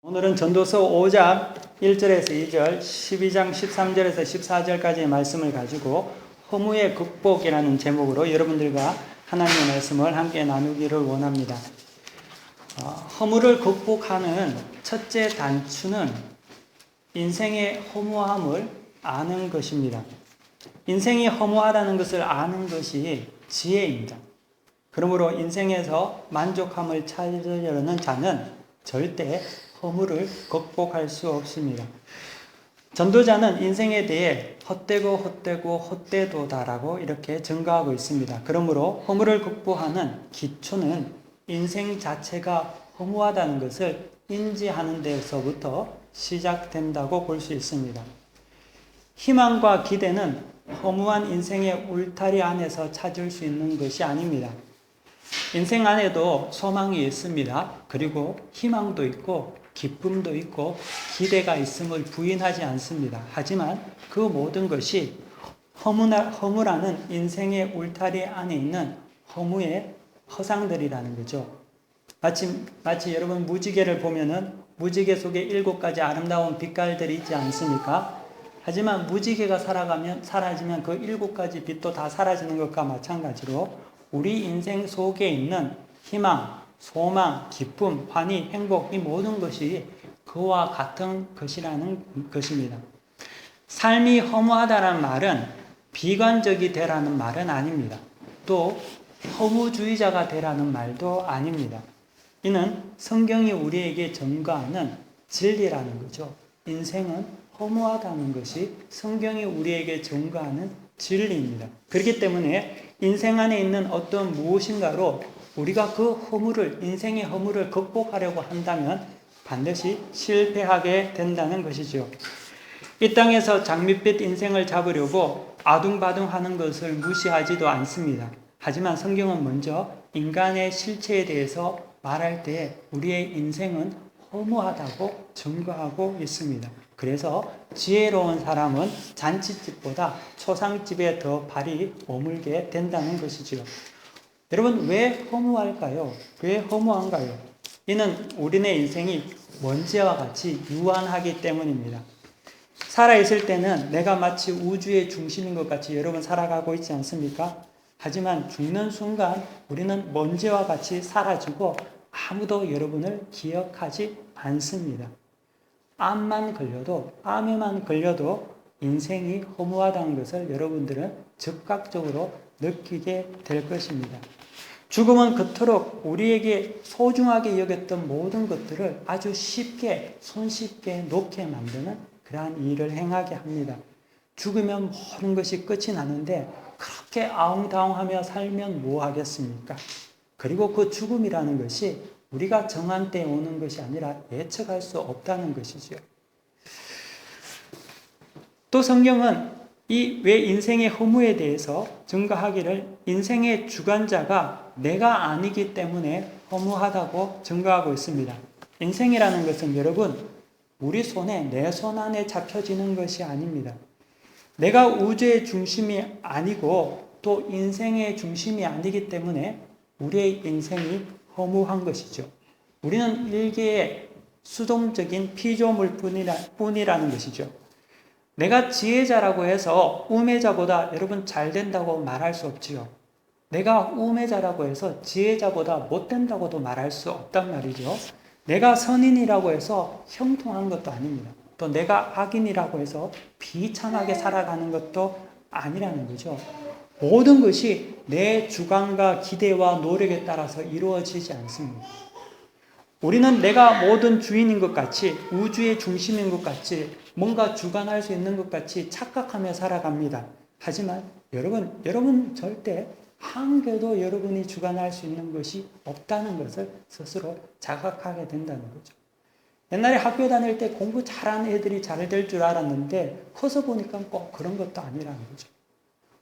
오늘은 전도서 5장 1절에서 2절, 12장 13절에서 14절까지의 말씀을 가지고 허무의 극복이라는 제목으로 여러분들과 하나님의 말씀을 함께 나누기를 원합니다. 허무를 극복하는 첫째 단추는 인생의 허무함을 아는 것입니다. 인생이 허무하다는 것을 아는 것이 지혜입니다. 그러므로 인생에서 만족함을 찾으려는 자는 절대 허무를 극복할 수 없습니다. 전도자는 인생에 대해 헛되도다라고 이렇게 증거하고 있습니다. 그러므로 허무를 극복하는 기초는 인생 자체가 허무하다는 것을 인지하는 데서부터 시작된다고 볼 수 있습니다. 희망과 기대는 허무한 인생의 울타리 안에서 찾을 수 있는 것이 아닙니다. 인생 안에도 소망이 있습니다. 그리고 희망도 있고 기쁨도 있고 기대가 있음을 부인하지 않습니다. 하지만 그 모든 것이 허무라는 인생의 울타리 안에 있는 허무의 허상들이라는 거죠. 마치 여러분 무지개를 보면은 무지개 속에 7가지 아름다운 빛깔들이 있지 않습니까? 하지만 무지개가 사라지면 그 7가지 빛도 다 사라지는 것과 마찬가지로 우리 인생 속에 있는 희망, 소망, 기쁨, 환희, 행복 이 모든 것이 그와 같은 것이라는 것입니다. 삶이 허무하다는 말은 비관적이 되라는 말은 아닙니다. 또 허무주의자가 되라는 말도 아닙니다. 이는 성경이 우리에게 전가하는 진리라는 거죠. 인생은 허무하다는 것이 성경이 우리에게 전가하는 진리입니다. 그렇기 때문에 인생 안에 있는 어떤 무엇인가로 우리가 그 인생의 허무를 극복하려고 한다면 반드시 실패하게 된다는 것이죠. 이 땅에서 장밋빛 인생을 잡으려고 아둥바둥하는 것을 무시하지도 않습니다. 하지만 성경은 먼저 인간의 실체에 대해서 말할 때 우리의 인생은 허무하다고 증거하고 있습니다. 그래서 지혜로운 사람은 잔치집보다 초상집에 더 발이 머물게 된다는 것이지요. 여러분, 왜 허무할까요? 왜 허무한가요? 이는 우리네 인생이 먼지와 같이 유한하기 때문입니다. 살아있을 때는 내가 마치 우주의 중심인 것 같이 여러분 살아가고 있지 않습니까? 하지만 죽는 순간 우리는 먼지와 같이 사라지고 아무도 여러분을 기억하지 않습니다. 암에만 걸려도 인생이 허무하다는 것을 여러분들은 즉각적으로 느끼게 될 것입니다. 죽음은 그토록 우리에게 소중하게 여겼던 모든 것들을 아주 손쉽게 놓게 만드는 그러한 일을 행하게 합니다. 죽으면 모든 것이 끝이 나는데 그렇게 아웅다웅하며 살면 뭐 하겠습니까? 그리고 그 죽음이라는 것이 우리가 정한 때에 오는 것이 아니라 예측할 수 없다는 것이죠. 또 성경은 왜 인생의 허무에 대해서 증거하기를 인생의 주관자가 내가 아니기 때문에 허무하다고 증거하고 있습니다. 인생이라는 것은 여러분 우리 내 손 안에 잡혀지는 것이 아닙니다. 내가 우주의 중심이 아니고 또 인생의 중심이 아니기 때문에 우리의 인생이 허무한 것이죠. 우리는 일개의 수동적인 피조물 뿐이라는 것이죠. 내가 지혜자라고 해서 우매자보다 여러분 잘 된다고 말할 수 없지요. 내가 우매자라고 해서 지혜자보다 못 된다고도 말할 수 없단 말이죠. 내가 선인이라고 해서 형통한 것도 아닙니다. 또 내가 악인이라고 해서 비참하게 살아가는 것도 아니라는 거죠. 모든 것이 내 주관과 기대와 노력에 따라서 이루어지지 않습니다. 우리는 내가 모든 주인인 것 같이 우주의 중심인 것 같이 뭔가 주관할 수 있는 것 같이 착각하며 살아갑니다. 하지만 여러분 절대 한 개도 여러분이 주관할 수 있는 것이 없다는 것을 스스로 자각하게 된다는 거죠. 옛날에 학교 다닐 때 공부 잘하는 애들이 잘 될 줄 알았는데 커서 보니까 꼭 그런 것도 아니라는 거죠.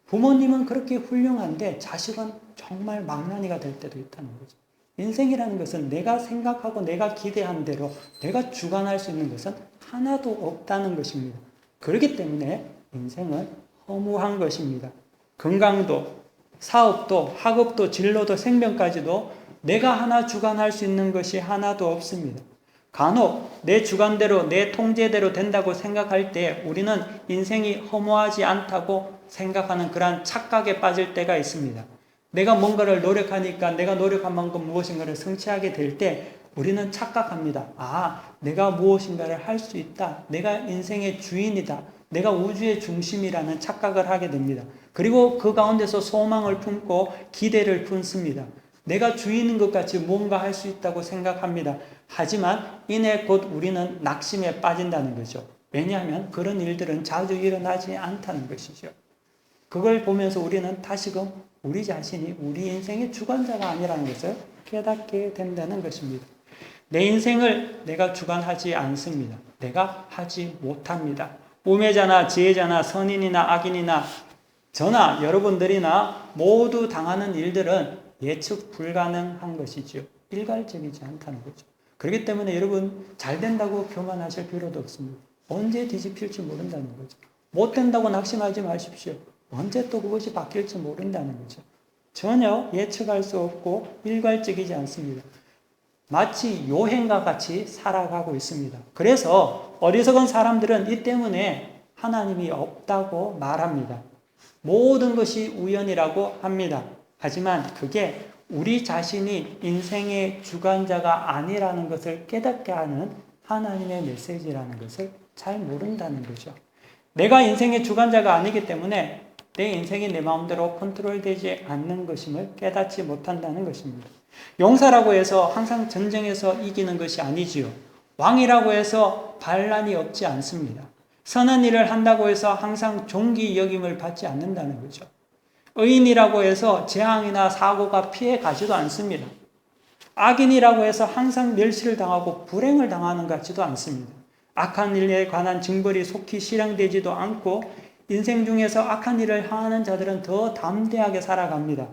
부모님은 그렇게 훌륭한데 자식은 정말 망나니가 될 때도 있다는 거죠. 인생이라는 것은 내가 생각하고 내가 기대한 대로 내가 주관할 수 있는 것은 하나도 없다는 것입니다. 그렇기 때문에 인생은 허무한 것입니다. 건강도, 사업도, 학업도, 진로도, 생명까지도 내가 하나 주관할 수 있는 것이 하나도 없습니다. 간혹 내 주관대로 내 통제대로 된다고 생각할 때 우리는 인생이 허무하지 않다고 생각하는 그러한 착각에 빠질 때가 있습니다. 내가 뭔가를 노력하니까 내가 노력한 만큼 무엇인가를 성취하게 될 때 우리는 착각합니다. 내가 무엇인가를 할 수 있다. 내가 인생의 주인이다. 내가 우주의 중심이라는 착각을 하게 됩니다. 그리고 그 가운데서 소망을 품고 기대를 품습니다. 내가 주인인 것 같이 뭔가 할 수 있다고 생각합니다. 하지만 이내 곧 우리는 낙심에 빠진다는 거죠. 왜냐하면 그런 일들은 자주 일어나지 않다는 것이죠. 그걸 보면서 우리는 다시금 우리 자신이 우리 인생의 주관자가 아니라는 것을 깨닫게 된다는 것입니다. 내 인생을 내가 주관하지 않습니다. 내가 하지 못합니다. 우매자나 지혜자나 선인이나 악인이나 저나 여러분들이나 모두 당하는 일들은 예측 불가능한 것이죠. 일괄적이지 않다는 거죠. 그렇기 때문에 여러분 잘 된다고 교만하실 필요도 없습니다. 언제 뒤집힐지 모른다는 거죠. 못 된다고 낙심하지 마십시오. 언제 또 그것이 바뀔지 모른다는 거죠. 전혀 예측할 수 없고 일괄적이지 않습니다. 마치 요행과 같이 살아가고 있습니다. 그래서 어리석은 사람들은 이 때문에 하나님이 없다고 말합니다. 모든 것이 우연이라고 합니다. 하지만 그게 우리 자신이 인생의 주관자가 아니라는 것을 깨닫게 하는 하나님의 메시지라는 것을 잘 모른다는 거죠. 내가 인생의 주관자가 아니기 때문에 내 인생이 내 마음대로 컨트롤되지 않는 것임을 깨닫지 못한다는 것입니다. 용사라고 해서 항상 전쟁에서 이기는 것이 아니지요. 왕이라고 해서 반란이 없지 않습니다. 선한 일을 한다고 해서 항상 존귀 여김을 받지 않는다는 거죠. 의인이라고 해서 재앙이나 사고가 피해 가지도 않습니다. 악인이라고 해서 항상 멸시를 당하고 불행을 당하는 것 같지도 않습니다. 악한 일에 관한 징벌이 속히 실행되지도 않고 인생 중에서 악한 일을 행하는 자들은 더 담대하게 살아갑니다.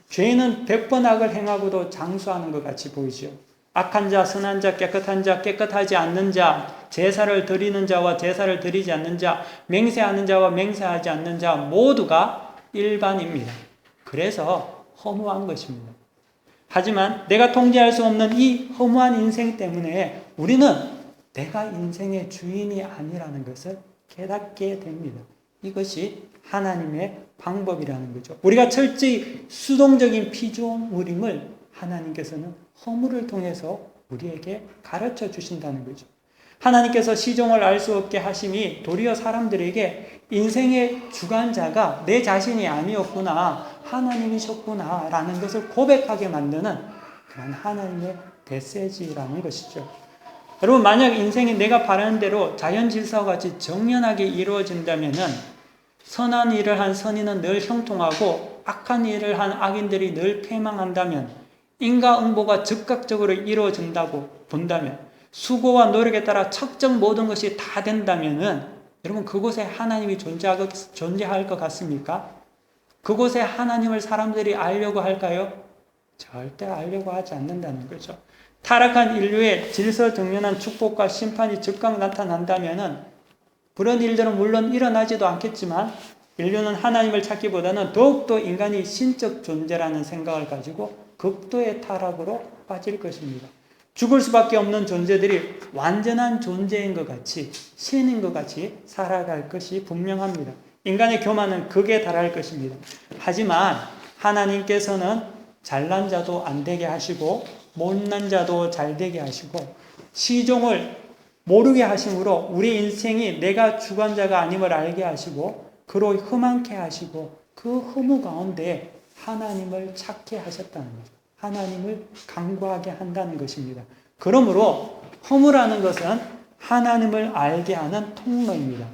죄인은 100번 악을 행하고도 장수하는 것 같이 보이죠. 악한 자, 선한 자, 깨끗한 자, 깨끗하지 않는 자, 제사를 드리는 자와 제사를 드리지 않는 자, 맹세하는 자와 맹세하지 않는 자 모두가 일반입니다. 그래서 허무한 것입니다. 하지만 내가 통제할 수 없는 이 허무한 인생 때문에 우리는 내가 인생의 주인이 아니라는 것을 깨닫게 됩니다. 이것이 하나님의 방법이라는 거죠. 우리가 철저히 수동적인 피조물임을 하나님께서는 허물을 통해서 우리에게 가르쳐 주신다는 거죠. 하나님께서 시종을 알 수 없게 하심이 도리어 사람들에게 인생의 주관자가 내 자신이 아니었구나, 하나님이셨구나 라는 것을 고백하게 만드는 그런 하나님의 메시지라는 것이죠. 여러분, 만약 인생이 내가 바라는 대로 자연 질서와 같이 정연하게 이루어진다면은 선한 일을 한 선인은 늘 형통하고 악한 일을 한 악인들이 늘 패망한다면, 인과응보가 즉각적으로 이루어진다고 본다면, 수고와 노력에 따라 척정 모든 것이 다 된다면은 여러분, 그곳에 하나님이 존재할 것 같습니까? 그곳에 하나님을 사람들이 알려고 할까요? 절대 알려고 하지 않는다는 거죠. 타락한 인류의 질서정연한 축복과 심판이 즉각 나타난다면은 그런 일들은 물론 일어나지도 않겠지만 인류는 하나님을 찾기보다는 더욱더 인간이 신적 존재라는 생각을 가지고 극도의 타락으로 빠질 것입니다. 죽을 수밖에 없는 존재들이 완전한 존재인 것 같이, 신인 것 같이 살아갈 것이 분명합니다. 인간의 교만은 극에 달할 것입니다. 하지만 하나님께서는 잘난 자도 안 되게 하시고 못난 자도 잘 되게 하시고 시종을 모르게 하심으로 우리 인생이 내가 주관자가 아님을 알게 하시고 그로 흠안케 하시고 그 허무 가운데 하나님을 찾게 하셨다는 거죠. 하나님을 간구하게 한다는 것입니다. 그러므로 허무라는 것은 하나님을 알게 하는 통로입니다.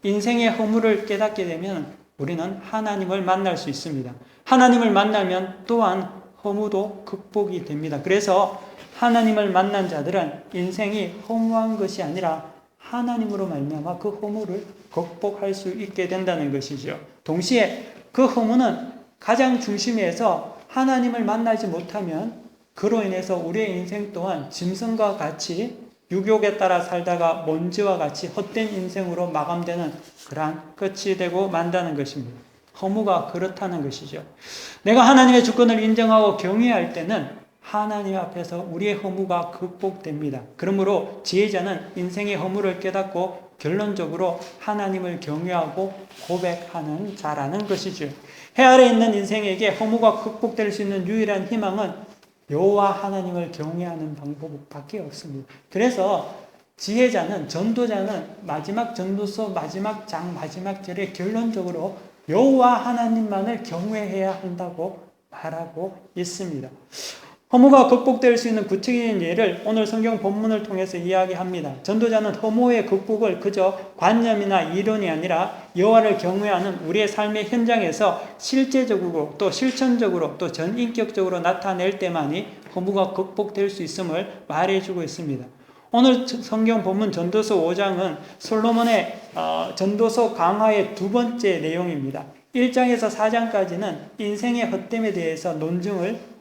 인생의 허무를 깨닫게 되면 우리는 하나님을 만날 수 있습니다. 하나님을 만나면 또한 허무도 극복이 됩니다. 그래서 하나님을 만난 자들은 인생이 허무한 것이 아니라 하나님으로 말미암아 그 허무를 극복할 수 있게 된다는 것이죠. 동시에 그 허무는 가장 중심에서 하나님을 만나지 못하면 그로 인해서 우리의 인생 또한 짐승과 같이 유욕에 따라 살다가 먼지와 같이 헛된 인생으로 마감되는 그러한 끝이 되고 만다는 것입니다. 허무가 그렇다는 것이죠. 내가 하나님의 주권을 인정하고 경외할 때는 하나님 앞에서 우리의 허무가 극복됩니다. 그러므로 지혜자는 인생의 허무를 깨닫고 결론적으로 하나님을 경외하고 고백하는 자라는 것이죠. 해 아래 있는 인생에게 허무가 극복될 수 있는 유일한 희망은 여호와 하나님을 경외하는 방법밖에 없습니다. 그래서 지혜자는, 전도자는 마지막 전도서 마지막 장 마지막 절에 결론적으로 여호와 하나님만을 경외해야 한다고 말하고 있습니다. 허무가 극복될 수 있는 구체적인 예를 오늘 성경 본문을 통해서 이야기합니다. 전도자는 허무의 극복을 그저 관념이나 이론이 아니라 여호와를 경외하는 우리의 삶의 현장에서 실제적으로 또 실천적으로 또 전인격적으로 나타낼 때만이 허무가 극복될 수 있음을 말해주고 있습니다. 오늘 성경 본문 전도서 5장은 솔로몬의 전도서 강화의 두 번째 내용입니다. 1장에서 4장까지는 인생의 헛됨에 대해서 논증을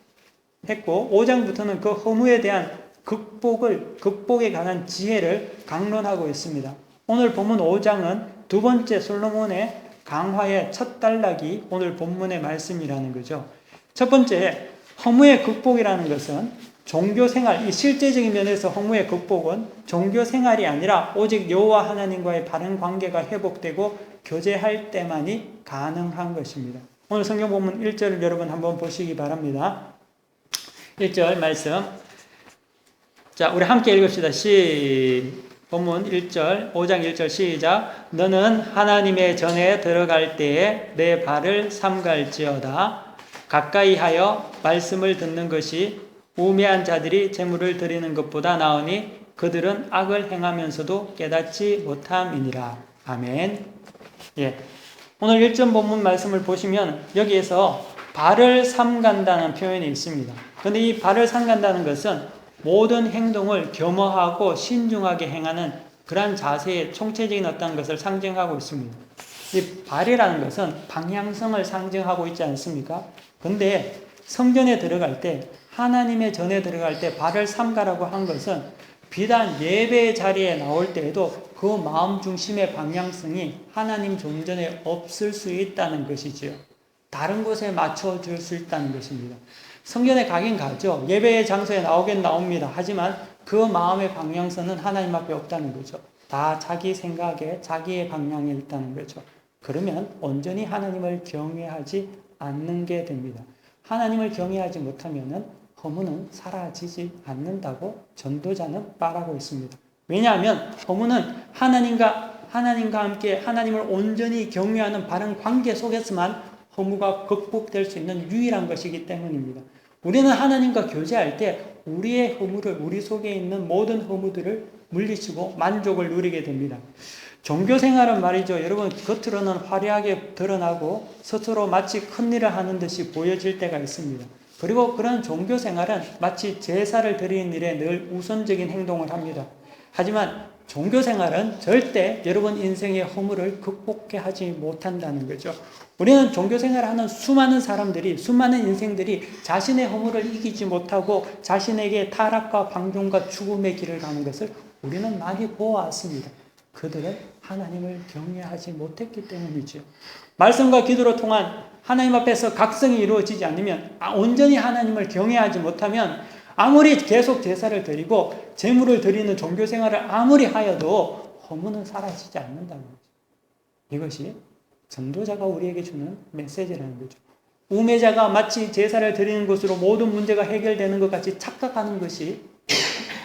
했고 5장부터는 그 허무에 대한 극복에 관한 지혜를 강론하고 있습니다. 오늘 본문 5장은 두 번째 솔로몬의 강화의 첫 단락이 오늘 본문의 말씀이라는 거죠. 첫 번째, 허무의 극복이라는 것은 종교생활, 이 실제적인 면에서 허무의 극복은 종교생활이 아니라 오직 여호와 하나님과의 바른 관계가 회복되고 교제할 때만이 가능한 것입니다. 오늘 성경 본문 1절을 여러분 한번 보시기 바랍니다. 1절 말씀. 자, 우리 함께 읽읍시다. 본문 1절, 5장 1절 시작. 너는 하나님의 전에 들어갈 때에 내 발을 삼갈지어다. 가까이 하여 말씀을 듣는 것이 우매한 자들이 재물을 드리는 것보다 나으니 그들은 악을 행하면서도 깨닫지 못함이니라. 아멘. 예. 오늘 1절 본문 말씀을 보시면 여기에서 발을 삼간다는 표현이 있습니다. 그런데 이 발을 삼간다는 것은 모든 행동을 겸허하고 신중하게 행하는 그러한 자세의 총체적인 어떤 것을 상징하고 있습니다. 이 발이라는 것은 방향성을 상징하고 있지 않습니까? 근데 성전에 들어갈 때, 하나님의 전에 들어갈 때 발을 삼가라고 한 것은 비단 예배 자리에 나올 때에도 그 마음 중심의 방향성이 하나님 종전에 없을 수 있다는 것이지요. 다른 곳에 맞춰줄 수 있다는 것입니다. 성전에 가긴 가죠. 예배의 장소에 나오긴 나옵니다. 하지만 그 마음의 방향성은 하나님 앞에 없다는 거죠. 다 자기 생각에 자기의 방향에 있다는 거죠. 그러면 온전히 하나님을 경외하지 않는 게 됩니다. 하나님을 경외하지 못하면은 허무는 사라지지 않는다고 전도자는 말하고 있습니다. 왜냐하면 허무는 하나님과 함께 하나님을 온전히 경외하는 바른 관계 속에서만 허무가 극복될 수 있는 유일한 것이기 때문입니다. 우리는 하나님과 교제할 때 우리의 허무를, 우리 속에 있는 모든 허무들을 물리치고 만족을 누리게 됩니다. 종교생활은 말이죠. 여러분, 겉으로는 화려하게 드러나고 스스로 마치 큰 일을 하는 듯이 보여질 때가 있습니다. 그리고 그런 종교생활은 마치 제사를 드리는 일에 늘 우선적인 행동을 합니다. 하지만 종교생활은 절대 여러분 인생의 허무를 극복해 하지 못한다는 거죠. 우리는 종교생활을 하는 수많은 사람들이, 수많은 인생들이 자신의 허무를 이기지 못하고 자신에게 타락과 방종과 죽음의 길을 가는 것을 우리는 많이 보아왔습니다. 그들은 하나님을 경외하지 못했기 때문이죠. 말씀과 기도로 통한 하나님 앞에서 각성이 이루어지지 않으면, 온전히 하나님을 경외하지 못하면 아무리 계속 제사를 드리고 제물을 드리는 종교생활을 아무리 하여도 허무는 사라지지 않는다는 거죠. 이것이 전도자가 우리에게 주는 메시지라는 거죠. 우매자가 마치 제사를 드리는 것으로 모든 문제가 해결되는 것 같이 착각하는 것이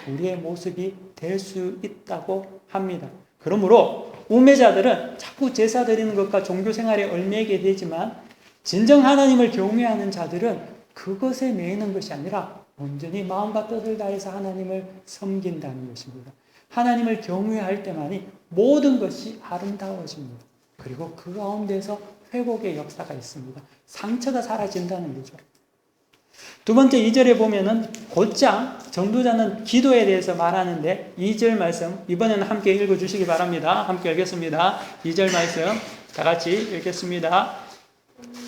우리의 모습이 될 수 있다고 합니다. 그러므로 우매자들은 자꾸 제사 드리는 것과 종교생활에 얽매이게 되지만 진정 하나님을 경외하는 자들은 그것에 매이는 것이 아니라 온전히 마음과 뜻을 다해서 하나님을 섬긴다는 것입니다. 하나님을 경외할 때만이 모든 것이 아름다워집니다. 그리고 그 가운데서 회복의 역사가 있습니다. 상처가 사라진다는 거죠. 두 번째 2절에 보면은 곧장 전도자는 기도에 대해서 말하는데 2절 말씀 이번에는 함께 읽어주시기 바랍니다. 함께 읽겠습니다. 2절 말씀 다 같이 읽겠습니다.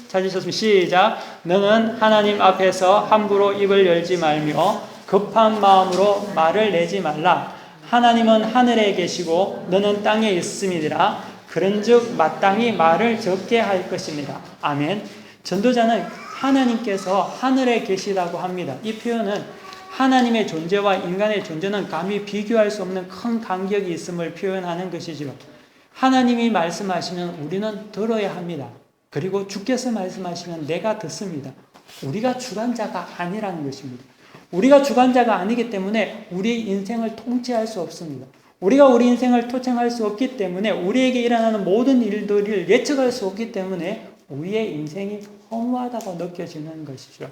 찾으셨으면 시작. 너는 하나님 앞에서 함부로 입을 열지 말며 급한 마음으로 말을 내지 말라. 하나님은 하늘에 계시고 너는 땅에 있음이니라. 그런즉 마땅히 말을 적게 할 것입니다. 아멘. 전도자는 하나님께서 하늘에 계시다고 합니다. 이 표현은 하나님의 존재와 인간의 존재는 감히 비교할 수 없는 큰 간격이 있음을 표현하는 것이죠. 하나님이 말씀하시면 우리는 들어야 합니다. 그리고 주께서 말씀하시면 내가 듣습니다. 우리가 주관자가 아니라는 것입니다. 우리가 주관자가 아니기 때문에 우리 인생을 통치할 수 없습니다. 우리가 우리 인생을 토청할 수 없기 때문에 우리에게 일어나는 모든 일들을 예측할 수 없기 때문에 우리의 인생이 허무하다고 느껴지는 것이죠.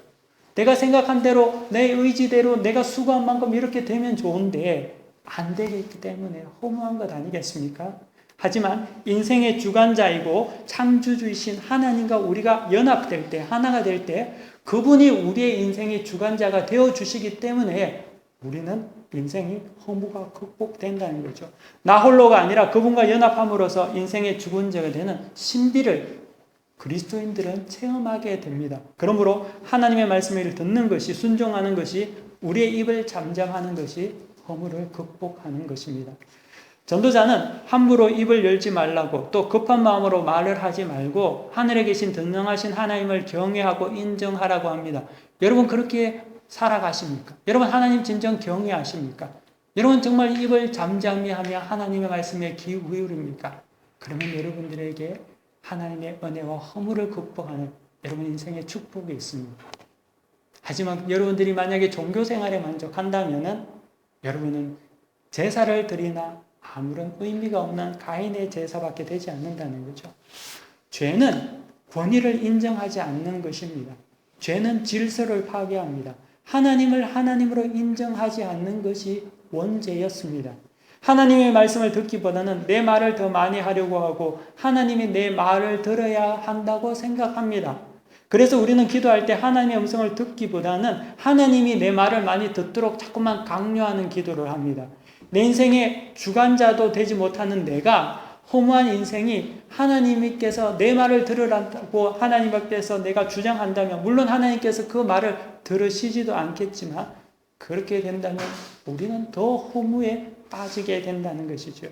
내가 생각한 대로 내 의지대로 내가 수고한 만큼 이렇게 되면 좋은데 안 되기 때문에 허무한 것 아니겠습니까? 하지만 인생의 주관자이고 창조주이신 하나님과 우리가 연합될 때, 하나가 될 때 그분이 우리의 인생의 주관자가 되어주시기 때문에 우리는 인생이 허무가 극복된다는 거죠. 나 홀로가 아니라 그분과 연합함으로써 인생의 주관자가 되는 신비를 그리스도인들은 체험하게 됩니다. 그러므로 하나님의 말씀을 듣는 것이, 순종하는 것이, 우리의 입을 잠잠하는 것이 허무를 극복하는 것입니다. 전도자는 함부로 입을 열지 말라고, 또 급한 마음으로 말을 하지 말고 하늘에 계신 전능하신 하나님을 경외하고 인정하라고 합니다. 여러분 그렇게 살아가십니까? 여러분 하나님 진정 경외하십니까? 여러분 정말 입을 잠잠히 하며 하나님의 말씀에 귀 기울입니까? 그러면 여러분들에게 하나님의 은혜와 허물을 극복하는 여러분 인생의 축복이 있습니다. 하지만 여러분들이 만약에 종교 생활에 만족한다면 여러분은 제사를 드리나 아무런 의미가 없는 가인의 제사밖에 되지 않는다는 거죠. 죄는 권위를 인정하지 않는 것입니다. 죄는 질서를 파괴합니다. 하나님을 하나님으로 인정하지 않는 것이 원죄였습니다. 하나님의 말씀을 듣기보다는 내 말을 더 많이 하려고 하고 하나님이 내 말을 들어야 한다고 생각합니다. 그래서 우리는 기도할 때 하나님의 음성을 듣기보다는 하나님이 내 말을 많이 듣도록 자꾸만 강요하는 기도를 합니다. 내 인생의 주관자도 되지 못하는 내가 허무한 인생이 하나님께서 내 말을 들으라고 하나님 앞에서 내가 주장한다면 물론 하나님께서 그 말을 들으시지도 않겠지만 그렇게 된다면 우리는 더 허무에 빠지게 된다는 것이죠.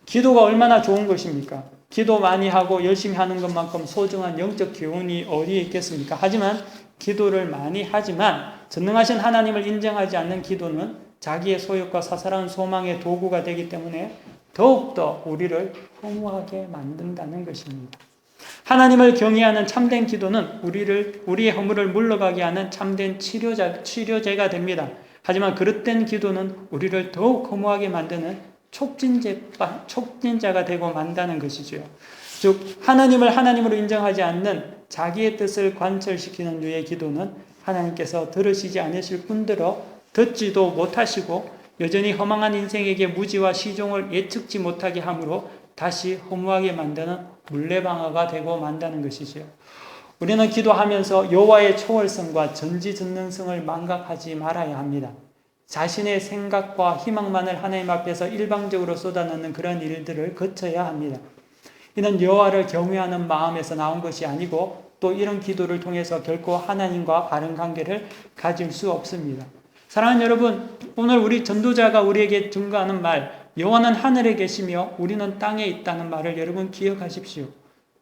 기도가 얼마나 좋은 것입니까? 기도 많이 하고 열심히 하는 것만큼 소중한 영적 교훈이 어디에 있겠습니까? 하지만 기도를 많이 하지만 전능하신 하나님을 인정하지 않는 기도는 자기의 소욕과 사사로운 소망의 도구가 되기 때문에 더욱더 우리를 허무하게 만든다는 것입니다. 하나님을 경외하는 참된 기도는 우리의 허물을 물러가게 하는 참된 치료제가 됩니다. 하지만 그릇된 기도는 우리를 더욱 허무하게 만드는 촉진자가 되고 만다는 것이죠. 즉 하나님을 하나님으로 인정하지 않는 자기의 뜻을 관철시키는 유의 기도는 하나님께서 들으시지 않으실 뿐더러 듣지도 못하시고 여전히 허망한 인생에게 무지와 시종을 예측지 못하게 함으로 다시 허무하게 만드는 물레방아가 되고 만다는 것이죠. 우리는 기도하면서 여호와의 초월성과 전지전능성을 망각하지 말아야 합니다. 자신의 생각과 희망만을 하나님 앞에서 일방적으로 쏟아넣는 그런 일들을 거쳐야 합니다. 이는 여호와를 경외하는 마음에서 나온 것이 아니고 또 이런 기도를 통해서 결코 하나님과 바른 관계를 가질 수 없습니다. 사랑하는 여러분, 오늘 우리 전도자가 우리에게 증거하는 말, 여호와는 하늘에 계시며 우리는 땅에 있다는 말을 여러분 기억하십시오.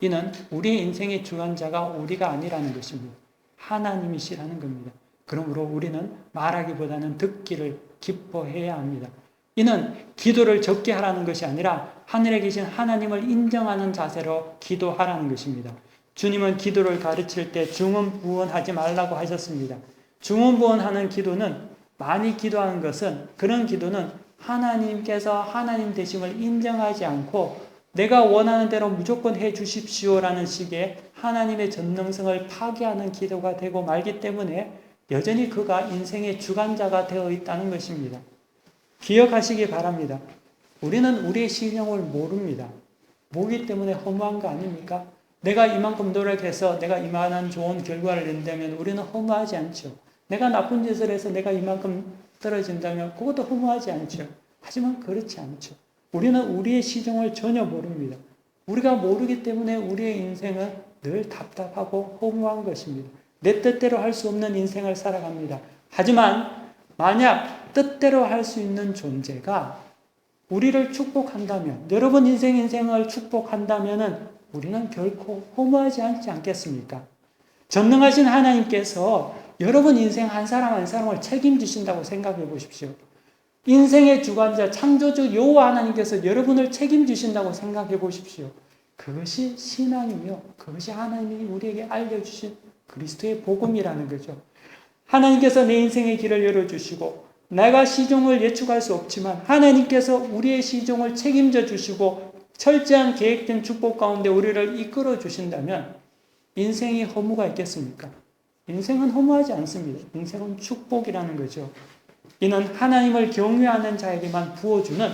이는 우리의 인생의 주관자가 우리가 아니라는 것입니다. 하나님이시라는 겁니다. 그러므로 우리는 말하기보다는 듣기를 기뻐해야 합니다. 이는 기도를 적게 하라는 것이 아니라 하늘에 계신 하나님을 인정하는 자세로 기도하라는 것입니다. 주님은 기도를 가르칠 때 중언부언하지 말라고 하셨습니다. 중언부언하는 기도는 많이 기도하는 것은 그런 기도는 하나님께서 하나님 되심을 인정하지 않고 내가 원하는 대로 무조건 해 주십시오라는 식의 하나님의 전능성을 파괴하는 기도가 되고 말기 때문에 여전히 그가 인생의 주관자가 되어 있다는 것입니다. 기억하시기 바랍니다. 우리는 우리의 신용을 모릅니다. 모르기 때문에 허무한 거 아닙니까? 내가 이만큼 노력해서 내가 이만한 좋은 결과를 낸다면 우리는 허무하지 않죠. 내가 나쁜 짓을 해서 내가 이만큼 떨어진다면 그것도 허무하지 않죠. 하지만 그렇지 않죠. 우리는 우리의 시종을 전혀 모릅니다. 우리가 모르기 때문에 우리의 인생은 늘 답답하고 허무한 것입니다. 내 뜻대로 할 수 없는 인생을 살아갑니다. 하지만 만약 뜻대로 할 수 있는 존재가 우리를 축복한다면, 여러분 인생을 축복한다면 우리는 결코 허무하지 않지 않겠습니까? 전능하신 하나님께서 여러분 인생 한 사람 한 사람을 책임지신다고 생각해 보십시오. 인생의 주관자 창조주 여호와 하나님께서 여러분을 책임지신다고 생각해 보십시오. 그것이 신앙이며 그것이 하나님이 우리에게 알려주신 그리스도의 복음이라는 거죠. 하나님께서 내 인생의 길을 열어주시고 내가 시종을 예측할 수 없지만 하나님께서 우리의 시종을 책임져 주시고 철저한 계획된 축복 가운데 우리를 이끌어 주신다면 인생이 허무가 있겠습니까? 인생은 허무하지 않습니다. 인생은 축복이라는 거죠. 이는 하나님을 경외하는 자에게만 부어주는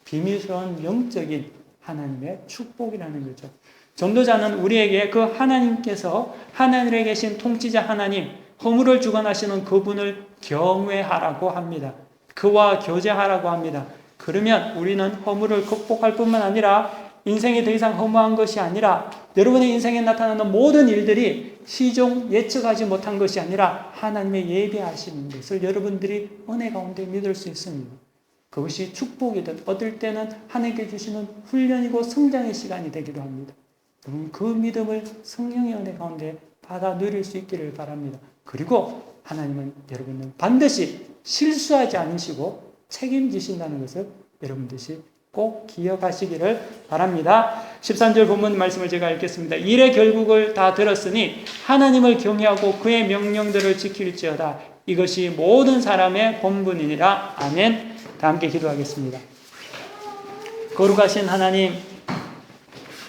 비밀스러운 영적인 하나님의 축복이라는 거죠. 전도자는 우리에게 그 하나님께서 하늘에 계신 통치자 하나님, 허물을 주관하시는 그분을 경외하라고 합니다. 그와 교제하라고 합니다. 그러면 우리는 허물을 극복할 뿐만 아니라 인생이 더 이상 허무한 것이 아니라 여러분의 인생에 나타나는 모든 일들이 시종 예측하지 못한 것이 아니라 하나님의 예비하시는 것을 여러분들이 은혜 가운데 믿을 수 있습니다. 그것이 축복이든 어떨 때는 하나님께 주시는 훈련이고 성장의 시간이 되기도 합니다. 여러분 그 믿음을 성령의 은혜 가운데 받아 누릴 수 있기를 바랍니다. 그리고 하나님은 여러분은 반드시 실수하지 않으시고 책임지신다는 것을 여러분들이 꼭 기억하시기를 바랍니다. 13절 본문 말씀을 제가 읽겠습니다. 일의 결국을 다 들었으니 하나님을 경외하고 그의 명령들을 지킬지어다. 이것이 모든 사람의 본분이니라. 아멘. 다 함께 기도하겠습니다. 거룩하신 하나님,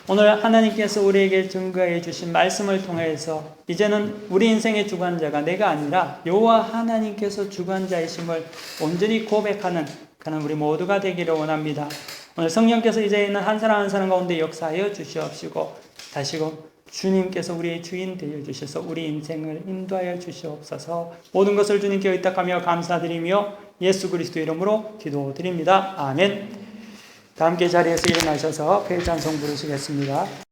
오늘 하나님께서 우리에게 증거해 주신 말씀을 통해서 이제는 우리 인생의 주관자가 내가 아니라 여호와 하나님께서 주관자이심을 온전히 고백하는 그런 우리 모두가 되기를 원합니다. 오늘 성령께서 이제 있는 한 사람 한 사람 가운데 역사하여 주시옵시고 다시금 주님께서 우리의 주인 되어 주셔서 우리 인생을 인도하여 주시옵소서. 모든 것을 주님께 의탁하며 감사드리며 예수 그리스도 이름으로 기도드립니다. 아멘. 다 함께 자리에서 일어나셔서 회찬송 부르시겠습니다.